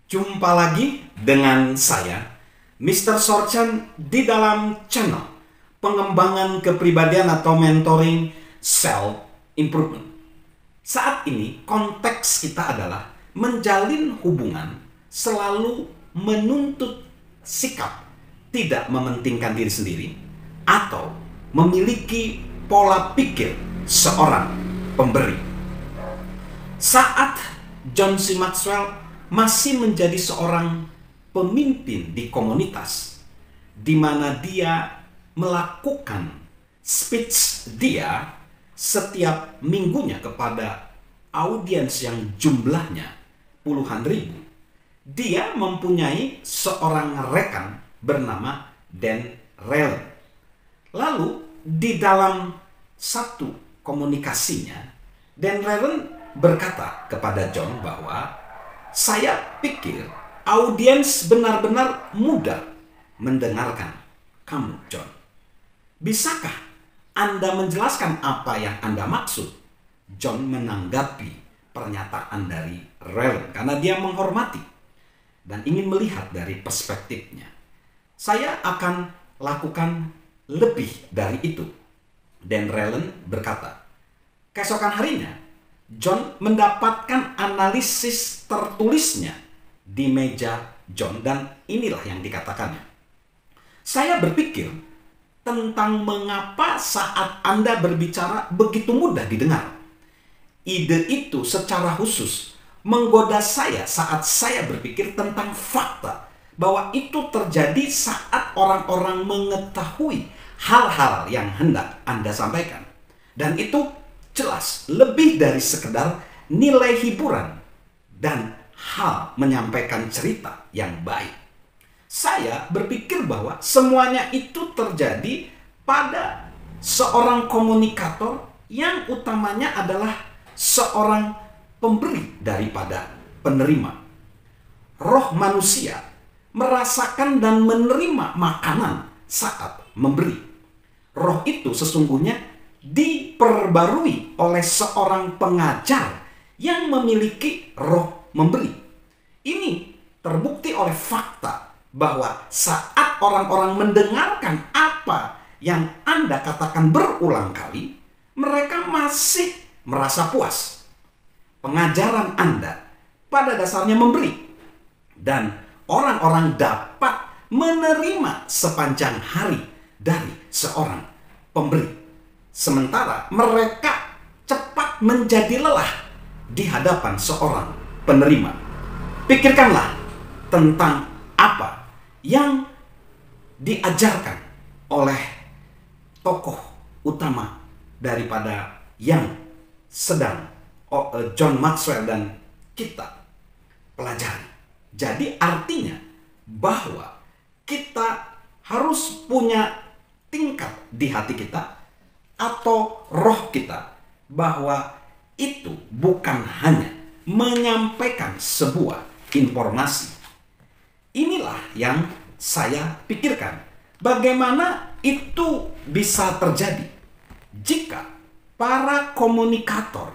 Jumpa lagi dengan saya, Mr. Sorchan, di dalam channel pengembangan kepribadian atau mentoring self improvement. Saat ini konteks kita adalah menjalin hubungan selalu menuntut sikap tidak mementingkan diri sendiri atau memiliki pola pikir seorang pemberi. Saat John C. Maxwell masih menjadi seorang pemimpin di komunitas, di mana dia melakukan speech dia setiap minggunya kepada audiens yang jumlahnya puluhan ribu. Dia mempunyai seorang rekan bernama Dan Rellen. Lalu di dalam satu komunikasinya, Dan Rellen berkata kepada John bahwa saya pikir audiens benar-benar mudah mendengarkan kamu, John. Bisakah Anda menjelaskan apa yang Anda maksud? John menanggapi pernyataan dari Rellen karena dia menghormati dan ingin melihat dari perspektifnya. Saya akan lakukan lebih dari itu. Dan Rellen berkata, keesokan harinya, John mendapatkan analisis tertulisnya di meja John dan inilah yang dikatakannya. Saya berpikir tentang mengapa saat Anda berbicara begitu mudah didengar. Ide itu secara khusus menggoda saya saat saya berpikir tentang fakta bahwa itu terjadi saat orang-orang mengetahui hal-hal yang hendak Anda sampaikan. Dan itu jelas lebih dari sekedar nilai hiburan dan hal menyampaikan cerita yang baik. Saya berpikir bahwa semuanya itu terjadi pada seorang komunikator yang utamanya adalah seorang pemberi daripada penerima. Roh manusia merasakan dan menerima makanan saat memberi. Roh itu sesungguhnya diperbarui oleh seorang pengajar yang memiliki roh memberi. Ini terbukti oleh fakta bahwa saat orang-orang mendengarkan apa yang Anda katakan berulang kali, mereka masih merasa puas. Pengajaran Anda pada dasarnya memberi, dan orang-orang dapat menerima sepanjang hari dari seorang pemberi. Sementara mereka cepat menjadi lelah di hadapan seorang penerima. Pikirkanlah tentang apa yang diajarkan oleh tokoh utama daripada yang sedang John Maxwell dan kita pelajari. Jadi artinya bahwa kita harus punya tingkat di hati kita atau roh kita bahwa itu bukan hanya menyampaikan sebuah informasi. Inilah yang saya pikirkan. Bagaimana itu bisa terjadi jika para komunikator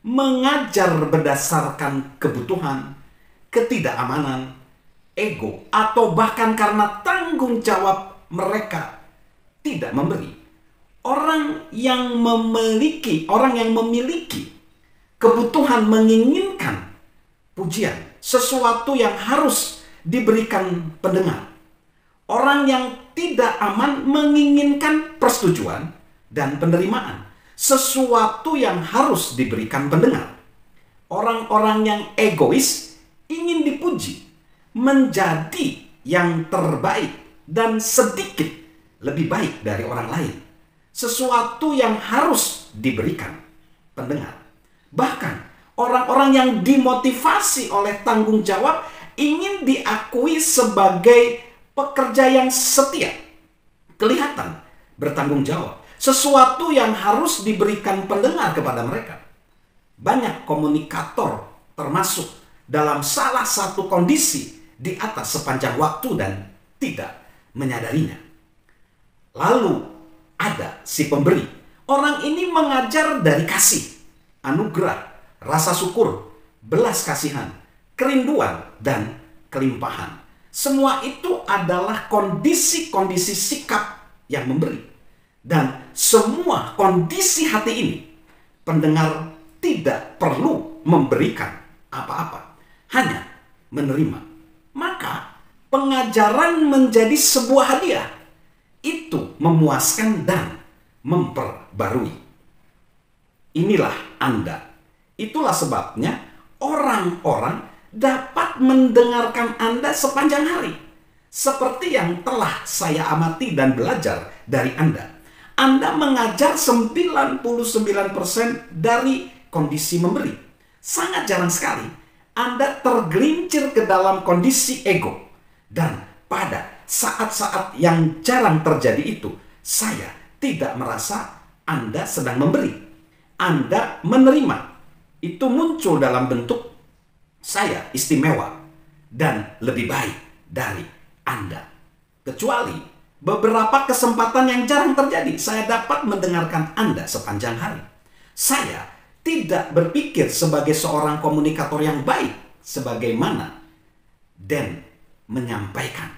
mengajar berdasarkan kebutuhan, ketidakamanan, ego, atau bahkan karena tanggung jawab mereka tidak memberi. Orang yang memiliki kebutuhan menginginkan pujian, sesuatu yang harus diberikan pendengar. Orang yang tidak aman menginginkan persetujuan dan penerimaan, sesuatu yang harus diberikan pendengar. Orang-orang yang egois ingin dipuji, menjadi yang terbaik dan sedikit lebih baik dari orang lain. Sesuatu yang harus diberikan pendengar. Bahkan orang-orang yang dimotivasi oleh tanggung jawab ingin diakui sebagai pekerja yang setia, kelihatan bertanggung jawab, sesuatu yang harus diberikan pendengar kepada mereka. Banyak komunikator termasuk dalam salah satu kondisi di atas sepanjang waktu dan tidak menyadarinya. Lalu ada si pemberi. Orang ini mengajar dari kasih, anugerah, rasa syukur, belas kasihan, kerinduan, dan kelimpahan. Semua itu adalah kondisi-kondisi sikap yang memberi. Dan semua kondisi hati ini, pendengar tidak perlu memberikan apa-apa, hanya menerima. Maka pengajaran menjadi sebuah hadiah. Itu memuaskan dan memperbarui. Inilah Anda. Itulah sebabnya orang-orang dapat mendengarkan Anda sepanjang hari. Seperti yang telah saya amati dan belajar dari Anda. Anda mengajar 99% dari kondisi memberi. Sangat jarang sekali Anda tergelincir ke dalam kondisi ego. Dan pada saat-saat yang jarang terjadi itu, saya tidak merasa Anda sedang memberi. Anda menerima. Itu muncul dalam bentuk saya istimewa dan lebih baik dari Anda. Kecuali beberapa kesempatan yang jarang terjadi, saya dapat mendengarkan Anda sepanjang hari. Saya tidak berpikir sebagai seorang komunikator yang baik, sebagaimana Dan menyampaikan.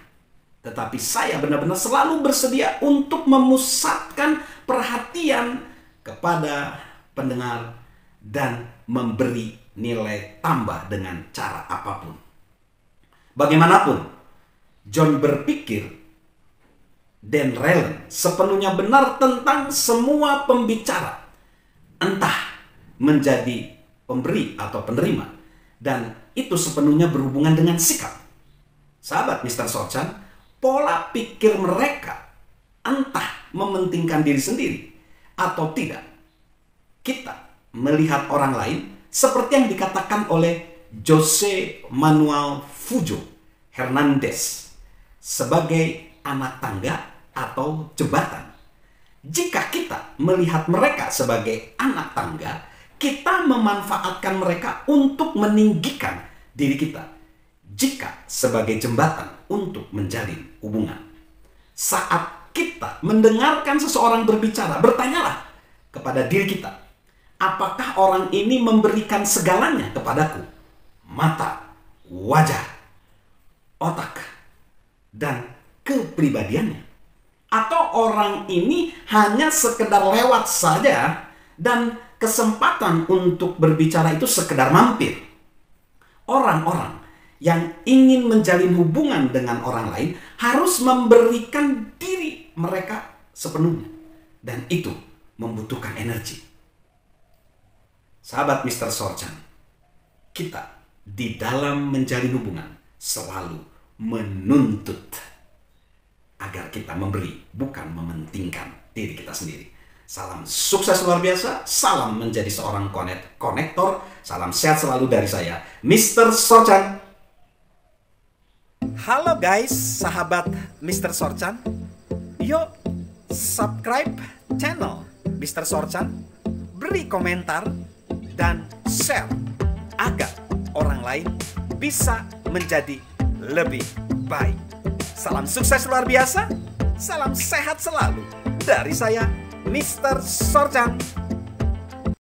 Tetapi saya benar-benar selalu bersedia untuk memusatkan perhatian kepada pendengar dan memberi nilai tambah dengan cara apapun. Bagaimanapun, John berpikir Dan Raylan sepenuhnya benar tentang semua pembicara, entah menjadi pemberi atau penerima, dan itu sepenuhnya berhubungan dengan sikap. Sahabat Mr. Sorchan, pola pikir mereka entah mementingkan diri sendiri atau tidak. Kita melihat orang lain seperti yang dikatakan oleh Jose Manuel Fujo Hernandez sebagai anak tangga atau jembatan. Jika kita melihat mereka sebagai anak tangga, kita memanfaatkan mereka untuk meninggikan diri kita. Jika sebagai jembatan untuk menjalin hubungan. Saat kita mendengarkan seseorang berbicara, bertanyalah kepada diri kita, apakah orang ini memberikan segalanya kepadaku? Mata, wajah, otak, dan kepribadiannya. Atau orang ini hanya sekedar lewat saja dan kesempatan untuk berbicara itu sekedar mampir. Orang-orang yang ingin menjalin hubungan dengan orang lain harus memberikan diri mereka sepenuhnya. Dan itu membutuhkan energi. Sahabat Mr. Sorchan, kita di dalam menjalin hubungan selalu menuntut agar kita memberi, bukan mementingkan diri kita sendiri. Salam sukses luar biasa, salam menjadi seorang konektor, salam sehat selalu dari saya, Mr. Sorchan. Halo guys, sahabat Mr. Sorchan. Yuk subscribe channel Mr. Sorchan, beri komentar, dan share agar orang lain bisa menjadi lebih baik. Salam sukses luar biasa, salam sehat selalu dari saya, Mr. Sorchan.